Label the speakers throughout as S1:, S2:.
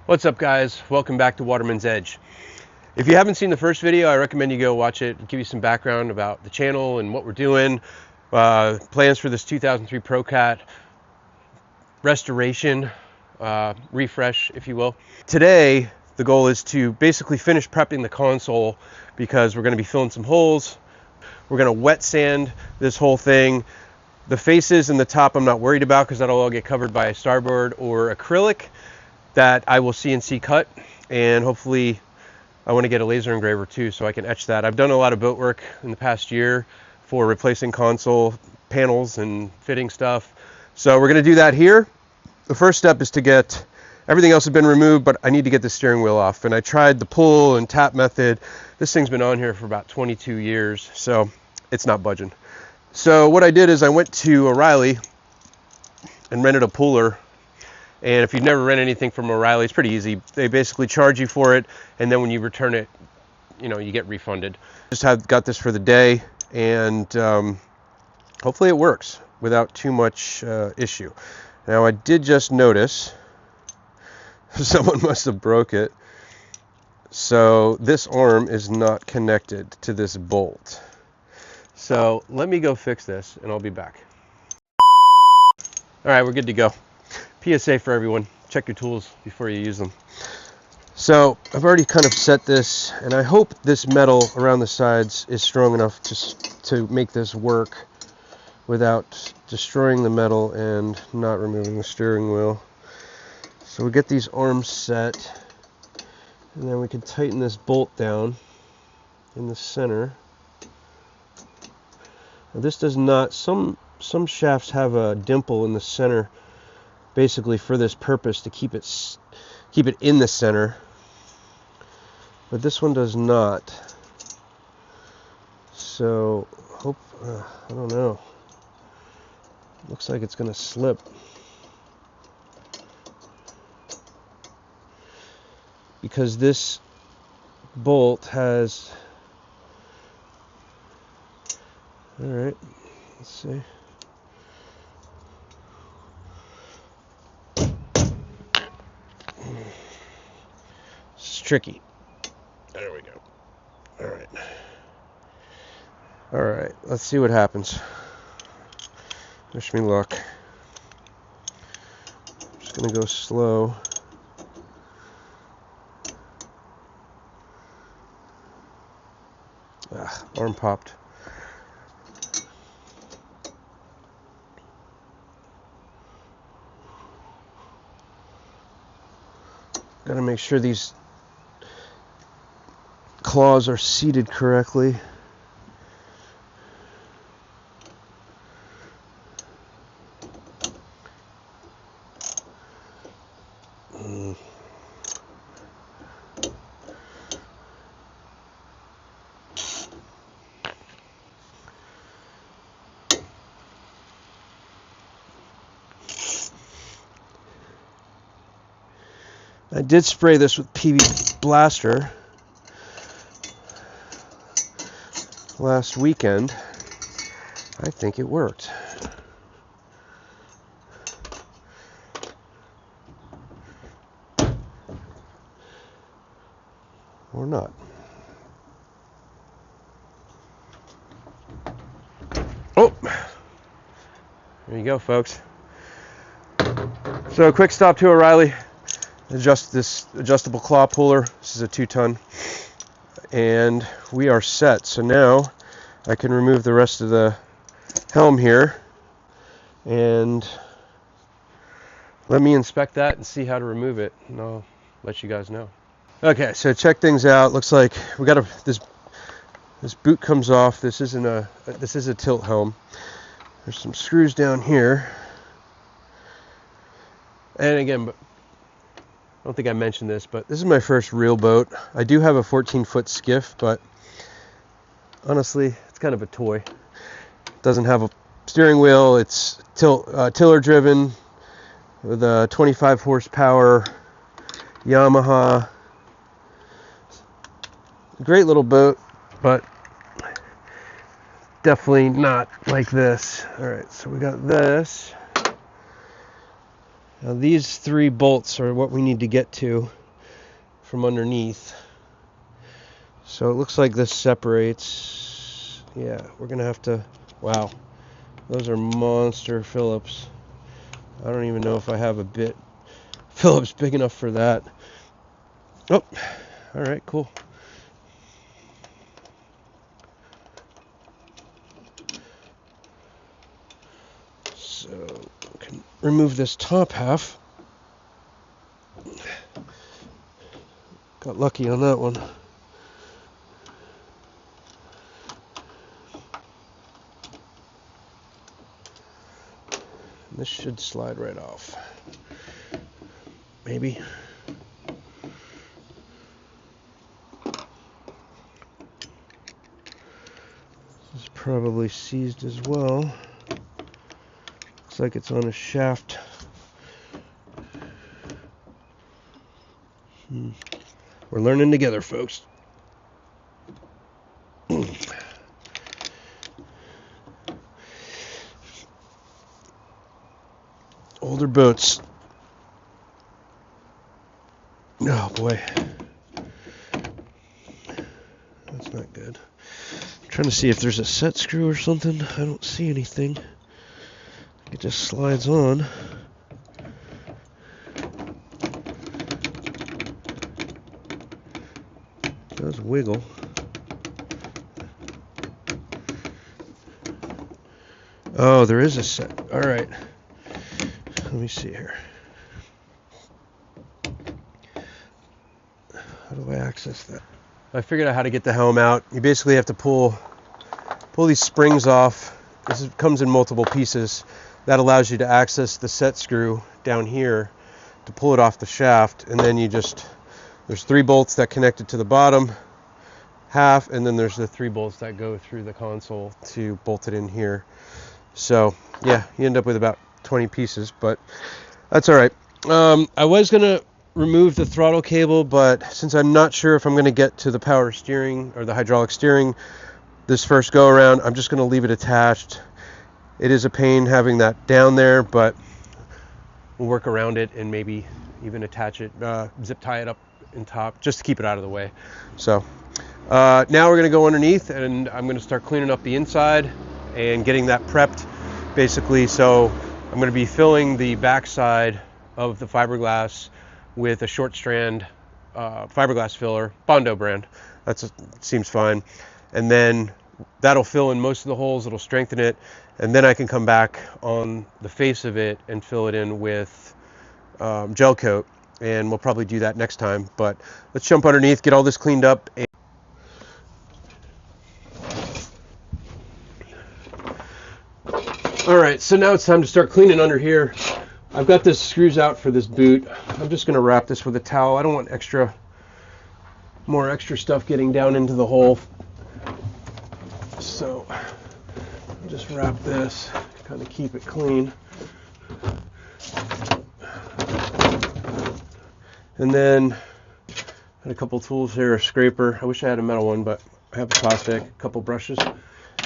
S1: What's up, guys? Welcome back to Waterman's Edge. If you haven't seen the first video, I recommend you go watch it, give you some background about the channel and what we're doing, plans for this 2003 ProCat restoration, refresh, if you will. Today, the goal is to basically finish prepping the console because we're going to be filling some holes. We're going to wet sand this whole thing. The faces and the top I'm not worried about because that'll all get covered by a starboard or acrylic that I will CNC cut, and hopefully I want to get a laser engraver too so I can etch that. I've done a lot of boat work in the past year for replacing console panels and fitting stuff, so we're going to do that here. The first step is to get everything else has been removed, but I need to get the steering wheel off, and I tried the pull and tap method. This thing's been on here for about 22 years, so it's not budging. So what I did is I went to O'Reilly and rented a puller. And if you've never rented anything from O'Reilly, it's pretty easy. They basically charge you for it, and then when you return it, you get refunded. Just got this for the day, and hopefully it works without too much issue. Now I did just notice someone must have broke it. So this arm is not connected to this bolt. So let me go fix this, and I'll be back. All right, we're good to go. PSA for everyone, check your tools before you use them. So I've already kind of set this, and I hope this metal around the sides is strong enough to make this work without destroying the metal and not removing the steering wheel. So we get these arms set, and then we can tighten this bolt down in the center. Now this does not, some shafts have a dimple in the center basically for this purpose, to keep it in the center, but this one does not. So I don't know, looks like it's gonna slip because this bolt has, all right, let's see. Tricky. There we go. All right, let's see what happens. Wish me luck. Just gonna go slow. Arm popped. Gotta make sure these claws are seated correctly. I did spray this with PB Blaster last weekend. I think it worked. Or not. Oh, there you go, folks. So a quick stop to O'Reilly. Adjust this adjustable claw puller. This is a 2-ton. And we are set. So now I can remove the rest of the helm here, and let me inspect that and see how to remove it, and I'll let you guys know. Okay, so check things out. Looks like we got this boot comes off. This is a tilt helm. There's some screws down here, and again, I don't think I mentioned this, but this is my first real boat. I do have a 14-foot skiff, but honestly, it's kind of a toy. It doesn't have a steering wheel. It's tiller driven with a 25 horsepower Yamaha. Great little boat, but definitely not like this. All right, so we got this. Now these 3 bolts are what we need to get to from underneath. So it looks like this separates. Yeah, we're gonna have to, wow, those are monster Phillips. I don't even know if I have a bit Phillips big enough for that. Oh, all right, cool. So we can remove this top half. Got lucky on that one. This should slide right off. Maybe. This is probably seized as well. Looks like it's on a shaft. We're learning together, folks. Older boats. Oh boy. That's not good. I'm trying to see if there's a set screw or something. I don't see anything. It just slides on. It does wiggle. Oh, there is a set. All right. Let me see here. How do I access that? I figured out how to get the helm out. You basically have to pull these springs off. Comes in multiple pieces. That allows you to access the set screw down here to pull it off the shaft, and then there's 3 bolts that connect it to the bottom half, and then there's the 3 bolts that go through the console to bolt it in here. So yeah, you end up with about 20 pieces, but that's all right. I was gonna remove the throttle cable, but since I'm not sure if I'm gonna get to the power steering or the hydraulic steering this first go around, I'm just gonna leave it attached. It is a pain having that down there, but we'll work around it and maybe even attach it, zip tie it up in top just to keep it out of the way. So now we're gonna go underneath, and I'm gonna start cleaning up the inside and getting that prepped basically. So I'm going to be filling the backside of the fiberglass with a short strand fiberglass filler, Bondo brand. Seems fine. And then that'll fill in most of the holes, it'll strengthen it, and then I can come back on the face of it and fill it in with gel coat, and we'll probably do that next time. But let's jump underneath, get all this cleaned up. Alright, so now it's time to start cleaning under here. I've got the screws out for this boot. I'm just going to wrap this with a towel. I don't want more extra stuff getting down into the hole. So I'll just wrap this, kind of keep it clean. And then I had a couple tools here, a scraper. I wish I had a metal one, but I have a plastic, a couple brushes,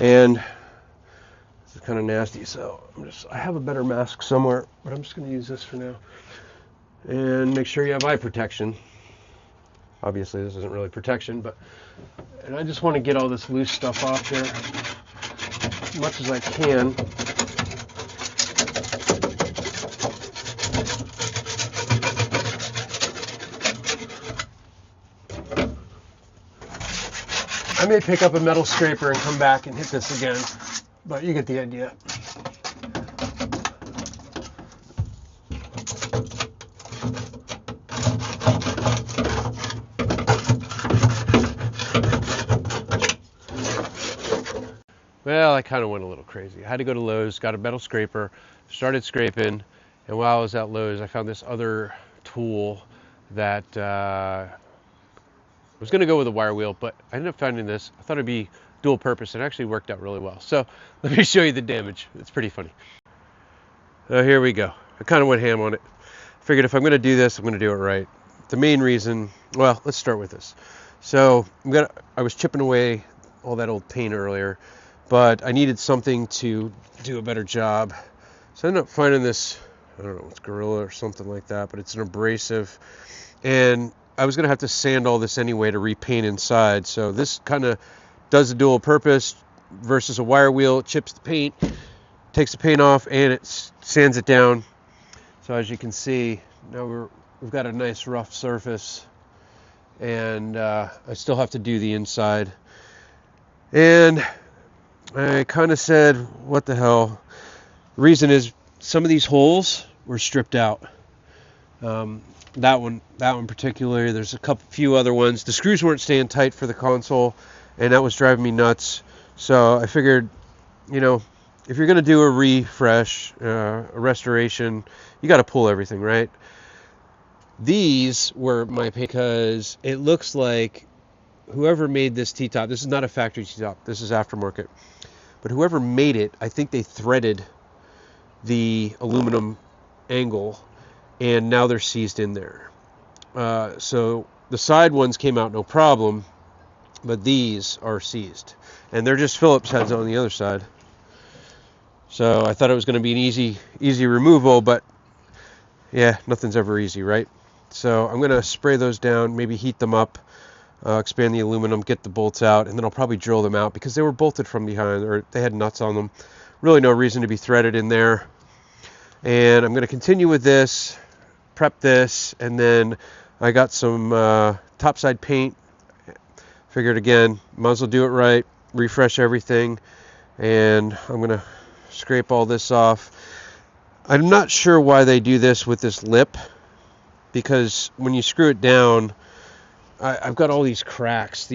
S1: and this is kind of nasty, so I have a better mask somewhere, but I'm just going to use this for now. And make sure you have eye protection. Obviously this isn't really protection, and I just want to get all this loose stuff off here as much as I can. I may pick up a metal scraper and come back and hit this again, but you get the idea. Well, I kind of went a little crazy. I had to go to Lowe's, got a metal scraper, started scraping, and while I was at Lowe's, I found this other tool that was going to go with a wire wheel, but I ended up finding this. I thought it'd be dual purpose. It actually worked out really well. So let me show you the damage. It's pretty funny. So here we go. I kind of went ham on it. Figured if I'm going to do this, I'm going to do it right. The main reason, well, let's start with this. So I was chipping away all that old paint earlier, but I needed something to do a better job. So I ended up finding this I don't know, it's Gorilla or something like that, but it's an abrasive. And I was going to have to sand all this anyway to repaint inside. So this kind of does a dual purpose versus a wire wheel. It chips the paint, takes the paint off, and it sands it down. So as you can see, now we've got a nice rough surface. And I still have to do the inside. And I kind of said, what the hell? The reason is some of these holes were stripped out. That one particularly. There's a few other ones. The screws weren't staying tight for the console, and that was driving me nuts. So I figured, you know, if you're going to do a refresh, a restoration, you got to pull everything, right? These were my pick because it looks like whoever made this T-top, this is not a factory T-top, this is aftermarket, but whoever made it, I think they threaded the aluminum angle, and now they're seized in there. So the side ones came out no problem, but these are seized, and they're just Phillips heads on the other side. So I thought it was going to be an easy removal, but yeah, nothing's ever easy, right? So I'm going to spray those down, maybe heat them up, expand the aluminum, get the bolts out, and then I'll probably drill them out because they were bolted from behind, or they had nuts on them. Really no reason to be threaded in there. And I'm going to continue with this, prep this, and then I got some topside paint. Figured again, might as well do it right, refresh everything, and I'm going to scrape all this off. I'm not sure why they do this with this lip, because when you screw it down, I've got all these cracks,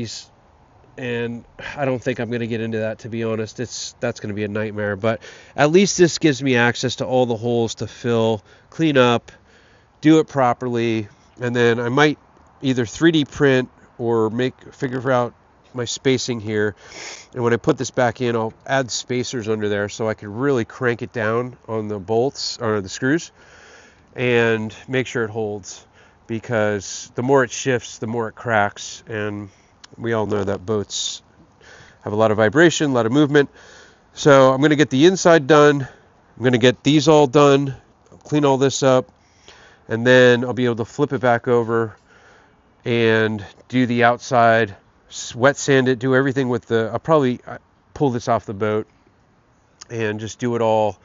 S1: and I don't think I'm going to get into that, to be honest. That's going to be a nightmare, but at least this gives me access to all the holes to fill, clean up, do it properly, and then I might either 3D print or figure out my spacing here, and when I put this back in, I'll add spacers under there so I can really crank it down on the bolts or the screws and make sure it holds, because the more it shifts, the more it cracks, and we all know that boats have a lot of vibration, a lot of movement. So I'm going to get the inside done, I'm going to get these all done, clean all this up, and then I'll be able to flip it back over and do the outside, wet sand it, do everything with I'll probably pull this off the boat and just do it all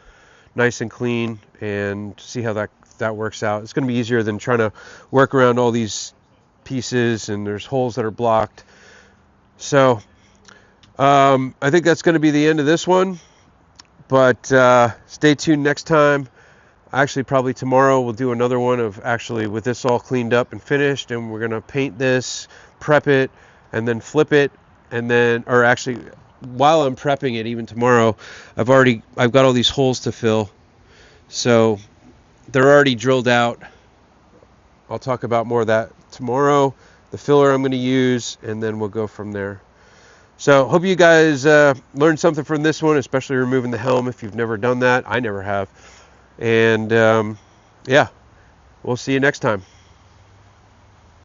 S1: nice and clean and see how that works out. It's going to be easier than trying to work around all these pieces, and there's holes that are blocked. So I think that's going to be the end of this one, but stay tuned next time. Actually, probably tomorrow we'll do another one of actually with this all cleaned up and finished, and we're going to paint this, prep it, and then flip it, and then, or actually while I'm prepping it, even tomorrow, I've got all these holes to fill, so they're already drilled out. I'll talk about more of that tomorrow, the filler I'm going to use, and then we'll go from there. So hope you guys learned something from this one, especially removing the helm if you've never done that. I never have. And yeah, we'll see you next time.